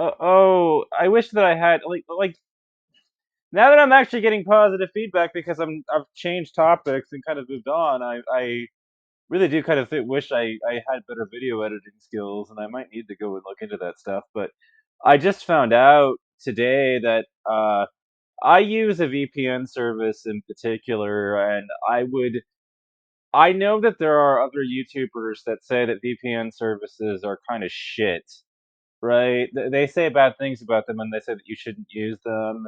Oh, I wish that I had like now that I'm actually getting positive feedback because I've changed topics and kind of moved on. I really do kind of wish I had better video editing skills, and I might need to go and look into that stuff. But I just found out today that I use a VPN service in particular, and I know that there are other YouTubers that say that VPN services are kind of shit, right? They say bad things about them, and they say that you shouldn't use them.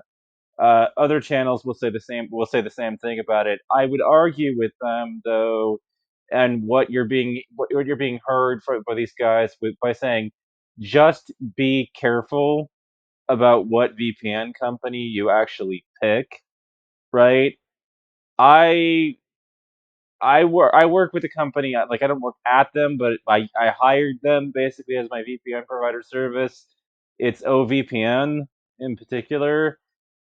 Other channels will say the same. Will say the same thing about it. I would argue with them though, and what you're being heard by these guys by saying, just be careful about what VPN company you actually pick, right? I I work with a company, like, I don't work at them, but I hired them basically as my VPN provider service. It's OVPN in particular.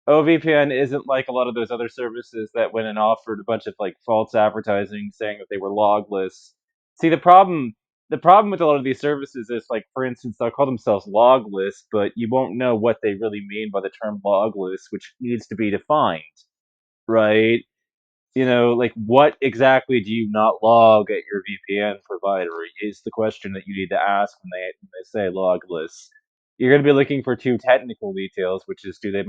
OVPN isn't like a lot of those other services that went and offered a bunch of, like, false advertising saying that they were logless. See, the problem with a lot of these services is, like, for instance, they'll call themselves logless, but you won't know what they really mean by the term logless, which needs to be defined, right? Like, what exactly do you not log at your VPN provider is the question that you need to ask when they say logless. You're going to be looking for two technical details, which is do they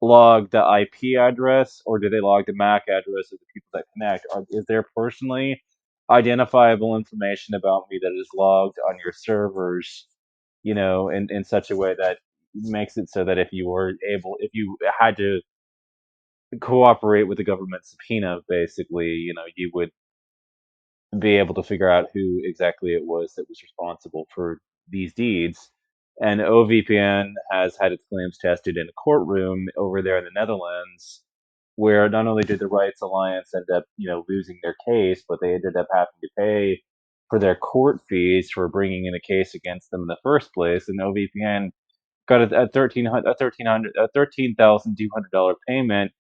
log the IP address or do they log the MAC address of the people that connect? Is there personally identifiable information about me that is logged on your servers? In such a way that makes it so that if you had to cooperate with the government subpoena, basically, you would be able to figure out who exactly it was that was responsible for these deeds. And OVPN has had its claims tested in a courtroom over there in the Netherlands, where not only did the Rights Alliance end up, losing their case, but they ended up having to pay for their court fees for bringing in a case against them in the first place. And OVPN got a $13,200 payment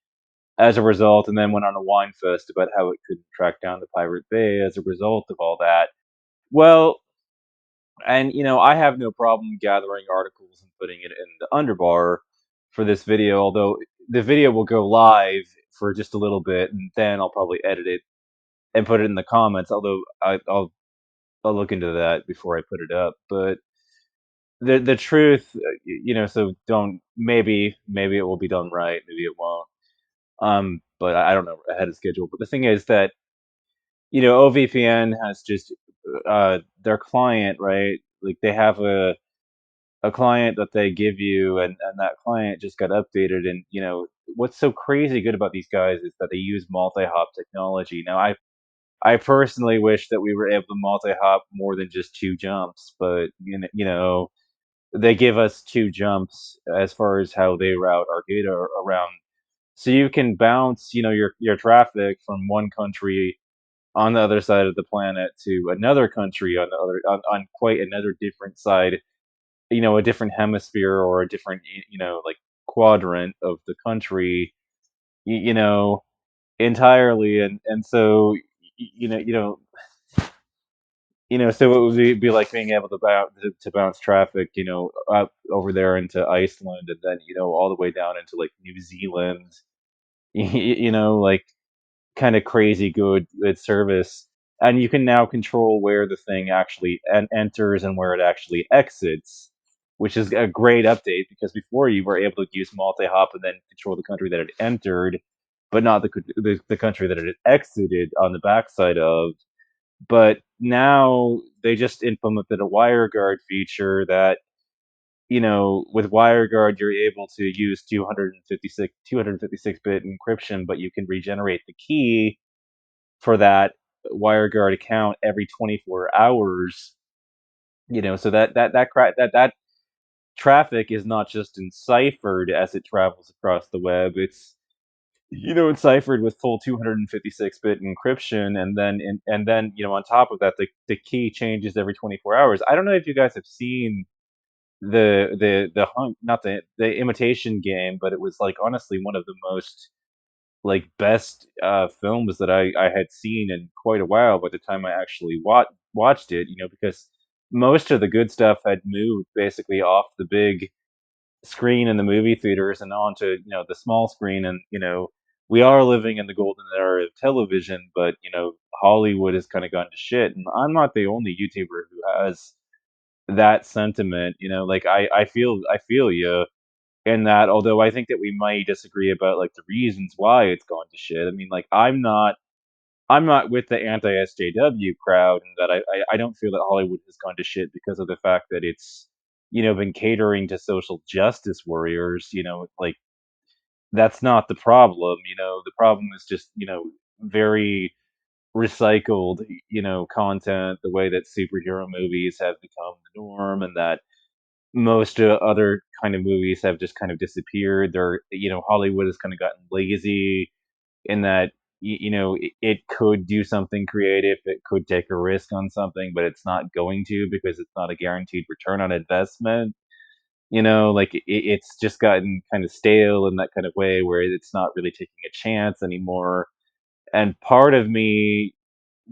as a result, and then went on a wine fest about how it couldn't track down the Pirate Bay as a result of all that. Well, and I have no problem gathering articles and putting it in the underbar for this video, although the video will go live for just a little bit, and then I'll probably edit it and put it in the comments. Although I'll look into that before I put it up. But the truth, so don't maybe it will be done right, maybe it won't. But I don't know ahead of schedule. But the thing is that OVPN has just their client, right? Like they have a client that they give you, and that client just got updated. And what's so crazy good about these guys is that they use multi-hop technology. Now, I personally wish that we were able to multi-hop more than just two jumps, but they give us two jumps as far as how they route our data around, so you can bounce your traffic from one country on the other side of the planet to another country on the other on quite another different side, a different hemisphere or a different like quadrant of the country, you know entirely. And so so it would be like being able to bounce traffic up over there into Iceland, and then all the way down into like New Zealand, like kind of crazy good service. And you can now control where the thing actually enters and where it actually exits, which is a great update, because before you were able to use multi-hop and then control the country that it entered, but not the country that it exited on the backside of. But now they just implemented a WireGuard feature that, with WireGuard, you're able to use 256 bit encryption, but you can regenerate the key for that WireGuard account every 24 hours. So that traffic is not just enciphered as it travels across the web. It's enciphered with full 256-bit encryption, and then on top of that, the key changes every 24 hours. I don't know if you guys have seen not the imitation game, but it was like honestly one of the most like best films that I had seen in quite a while by the time I actually watched it. Because most of the good stuff had moved basically off the big screen in the movie theaters and onto the small screen, and we are living in the golden era of television, but Hollywood has kind of gone to shit, and I'm not the only YouTuber who has that sentiment. Like I feel you in that, although I think that we might disagree about like the reasons why it's gone to shit. I mean, like I'm not with the anti-SJW crowd, and that I don't feel that Hollywood has gone to shit because of the fact that it's been catering to social justice warriors. Like that's not the problem. The problem is just very recycled content, the way that superhero movies have become the norm, and that most other kind of movies have just kind of disappeared. Hollywood has kind of gotten lazy in that it could do something creative, it could take a risk on something, but it's not going to because it's not a guaranteed return on investment. Like it's just gotten kind of stale in that kind of way where it's not really taking a chance anymore. And part of me,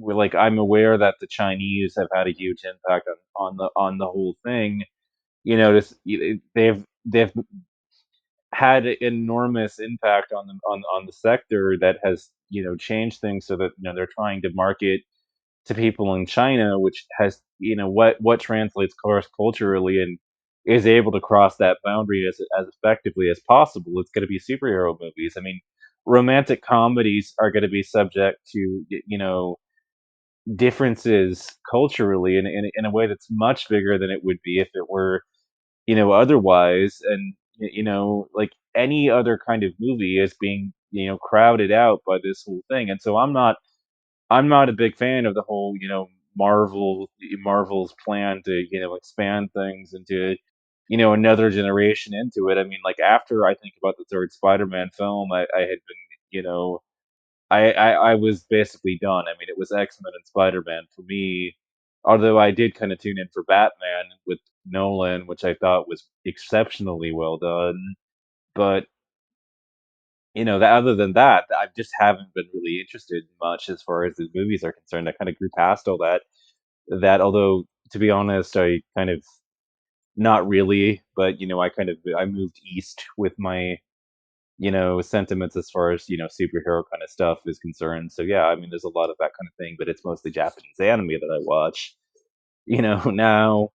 like I'm aware that the Chinese have had a huge impact on the whole thing. They've had an enormous impact on the sector that has changed things so that they're trying to market to people in China, which has what translates cross culturally and is able to cross that boundary as effectively as possible. It's going to be superhero movies. I mean, romantic comedies are going to be subject to differences culturally in a way that's much bigger than it would be if it were otherwise. And like any other kind of movie is being crowded out by this whole thing. And so I'm not a big fan of the whole Marvel's plan to expand things into another generation into it. I mean, like after I think about the third Spider-Man film, I had been you know I was basically done. I mean, it was X-Men and Spider-Man for me. Although I did kind of tune in for Batman with Nolan, which I thought was exceptionally well done. But other than that, I just haven't been really interested much as far as the movies are concerned. I kind of grew past all that. Although to be honest, I kind of not really, but I moved east with my sentiments as far as superhero kind of stuff is concerned. So yeah, I mean, there's a lot of that kind of thing, but it's mostly Japanese anime that I watch. Now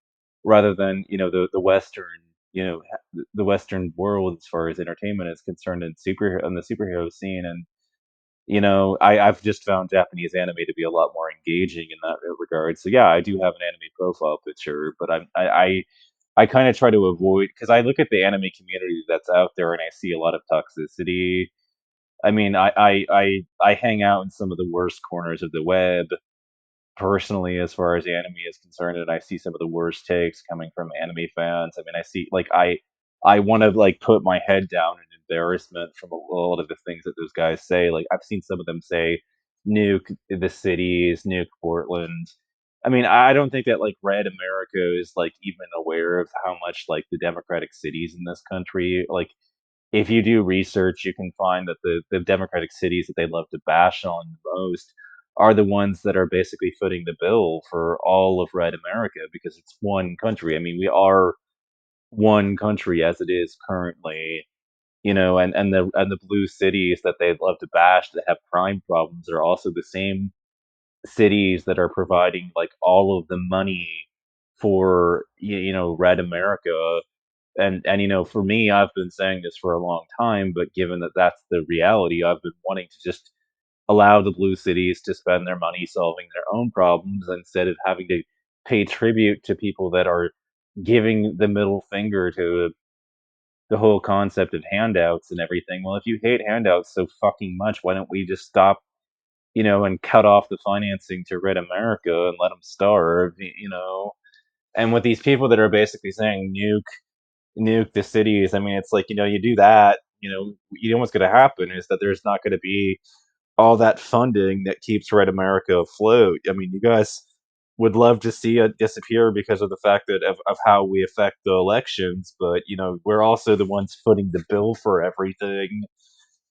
rather than the Western the Western world as far as entertainment is concerned in the superhero scene. And I've just found Japanese anime to be a lot more engaging in that regard. So yeah, I do have an anime profile picture, but I kind of try to avoid because I look at the anime community that's out there and I see a lot of toxicity. I mean, I hang out in some of the worst corners of the web personally as far as anime is concerned, and I see some of the worst takes coming from anime fans. I mean, I see like I want to like put my head down in embarrassment from a lot of the things that those guys say. Like I've seen some of them say nuke the cities, nuke Portland. I mean, I don't think that like Red America is like even aware of how much like the democratic cities in this country like if you do research, you can find that the democratic cities that they love to bash on the most are the ones that are basically footing the bill for all of Red America because it's one country. I mean, we are one country as it is currently, and the blue cities that they love to bash that have crime problems are also the same cities that are providing like all of the money for Red America. And for me, I've been saying this for a long time, but given that that's the reality, I've been wanting to just allow the blue cities to spend their money solving their own problems instead of having to pay tribute to people that are giving the middle finger to the whole concept of handouts and everything. Well, if you hate handouts so fucking much, why don't we just stop, and cut off the financing to Red America and let them starve, And with these people that are basically saying nuke the cities. I mean, it's like, you do that, what's going to happen is that there's not going to be all that funding that keeps Red America afloat. I mean, you guys would love to see it disappear because of the fact that of how we affect the elections, but we're also the ones footing the bill for everything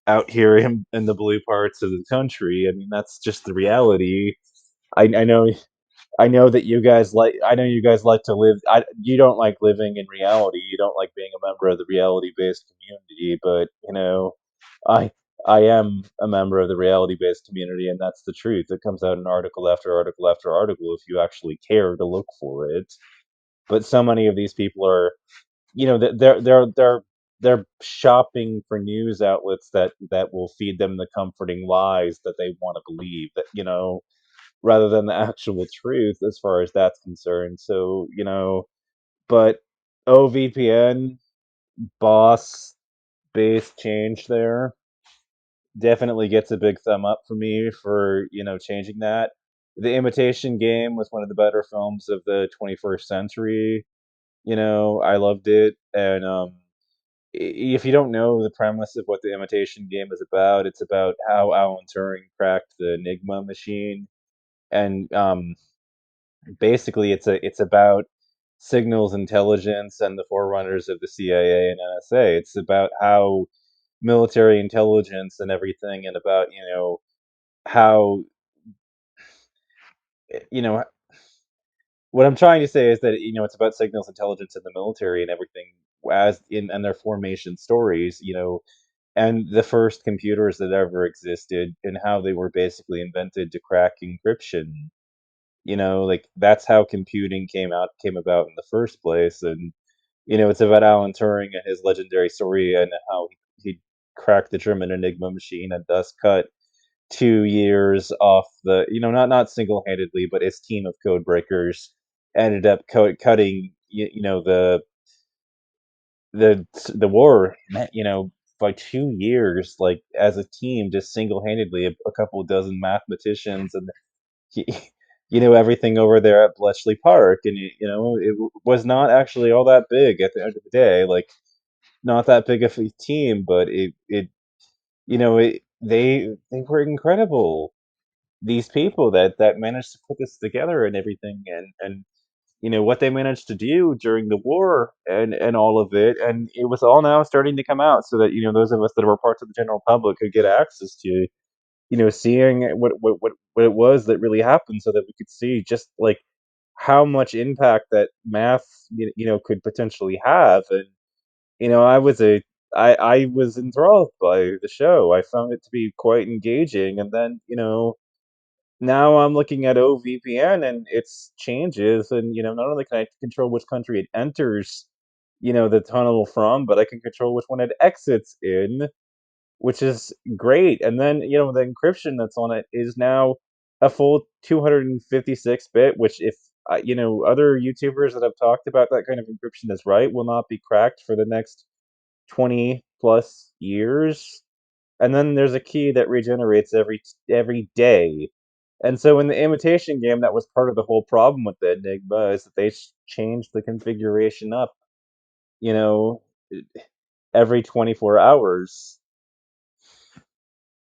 out here in the blue parts of the country. I mean, that's just the reality. I know I know that you guys like. I know you guys like to live. You don't like living in reality. You don't like being a member of the reality-based community. But I I am a member of the reality-based community, and that's the truth. It comes out in article after article after article if you actually care to look for it. But so many of these people are, they're shopping for news outlets that will feed them the comforting lies that they want to believe. Rather than the actual truth as far as that's concerned. So, but OVPN boss base change there definitely gets a big thumb up for me for, changing that. The Imitation Game was one of the better films of the 21st century. I loved it. And if you don't know the premise of what the Imitation Game is about, it's about how Alan Turing cracked the Enigma machine. And basically it's about signals intelligence and the forerunners of the CIA and NSA. It's about how military intelligence and everything, and about how you know what I'm trying to say is that it's about signals intelligence in the military and everything, as in and their formation stories, and the first computers that ever existed and how they were basically invented to crack encryption. Like that's how computing came about in the first place. And it's about Alan Turing and his legendary story and how he cracked the German Enigma machine and thus cut 2 years off the, not single handedly, but his team of code breakers ended up cutting, the war, by 2 years, like as a team, just single handedly, a couple dozen mathematicians and he, everything over there at Bletchley Park, and was not actually all that big at the end of the day, like not that big of a team, but they were incredible. These people that managed to put this together and everything, and what they managed to do during the war and all of it, and it was all now starting to come out, so that those of us that were parts of the general public could get access to seeing what it was that really happened, so that we could see just like how much impact that math could potentially have. And I was enthralled by the show. I found it to be quite engaging, and then now I'm looking at OVPN and its changes, and not only can I control which country it enters the tunnel from, but I can control which one it exits in, which is great. And then, the encryption that's on it is now a full 256-bit, which if other YouTubers that have talked about that kind of encryption is right, will not be cracked for the next 20 plus years. And then there's a key that regenerates every day. And so in the Imitation Game, that was part of the whole problem with the Enigma, is that they changed the configuration up, you know, every 24 hours.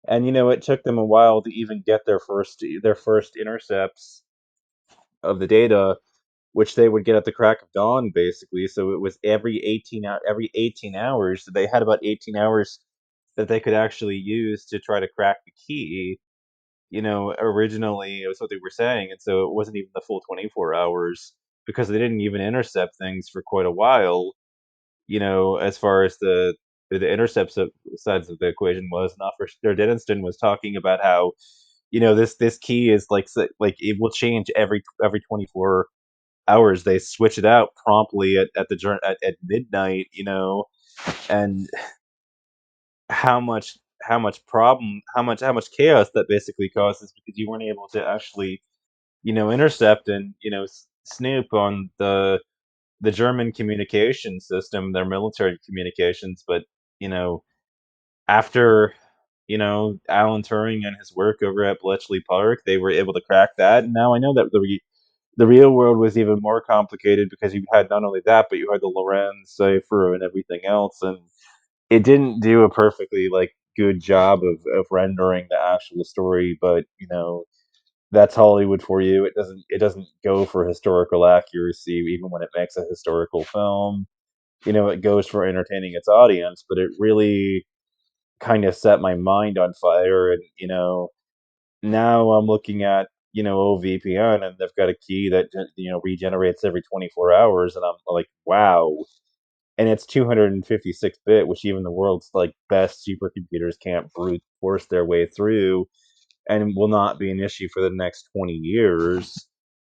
And it took them a while to even get their first intercepts of the data, which they would get at the crack of dawn, basically. So it was every 18 hours. So they had about 18 hours that they could actually use to try to crack the key. Originally it was what they were saying, and so it wasn't even the full 24 hours, because they didn't even intercept things for quite a while. As far as the intercepts sides of the equation was, not for sure. Denniston was talking about how, this key is like it will change every 24 hours. They switch it out promptly at midnight, and how much chaos that basically causes, because you weren't able to actually intercept and snoop on the German communication system, their military communications. But you know, after Alan Turing and his work over at Bletchley Park, they were able to crack that. And now I know that the real world was even more complicated, because you had not only that, but you had the Lorenz cipher and everything else, and it didn't do a perfectly good job of rendering the actual story. But that's Hollywood for you. It doesn't go for historical accuracy, even when it makes a historical film. It goes for entertaining its audience, but it really kind of set my mind on fire. And now I'm looking at OVPN, and they've got a key that regenerates every 24 hours, and I'm like, wow. And it's 256-bit, which even the world's like best supercomputers can't brute force their way through, and will not be an issue for the next 20 years.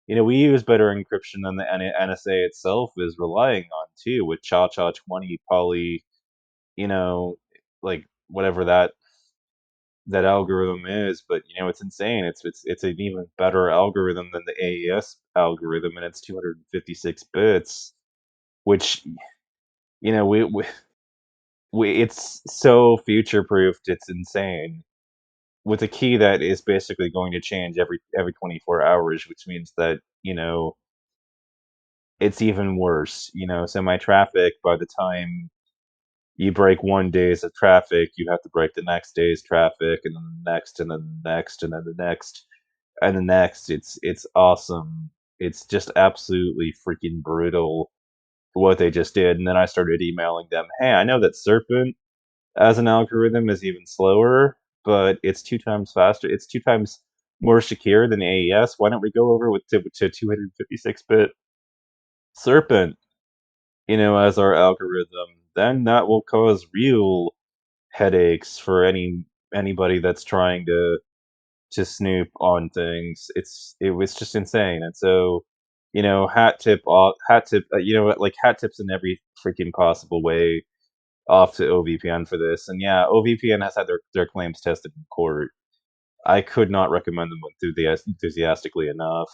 We use better encryption than the NSA itself is relying on too, with Cha-Cha 20 poly, you know, like whatever that algorithm is. But it's insane. It's an even better algorithm than the AES algorithm, and it's 256 bits, which it's so future proofed. It's insane. With a key that is basically going to change every 24 hours, which means that it's even worse. Semi traffic, by the time you break one day's of traffic, you have to break the next day's traffic, and then the next, and then the next, and then the next, and the next. It's awesome. It's just absolutely freaking brutal what they just did. And then I started emailing them, hey, I know that Serpent as an algorithm is even slower, but it's 2 times faster. It's 2 times more secure than AES. Why don't we go over to 256-bit Serpent, as our algorithm? Then that will cause real headaches for anybody that's trying to snoop on things. It was just insane. And so, hat tip, like hat tips in every freaking possible way off to OVPN for this. And yeah, OVPN has had their claims tested in court. I could not recommend them enthusiastically enough.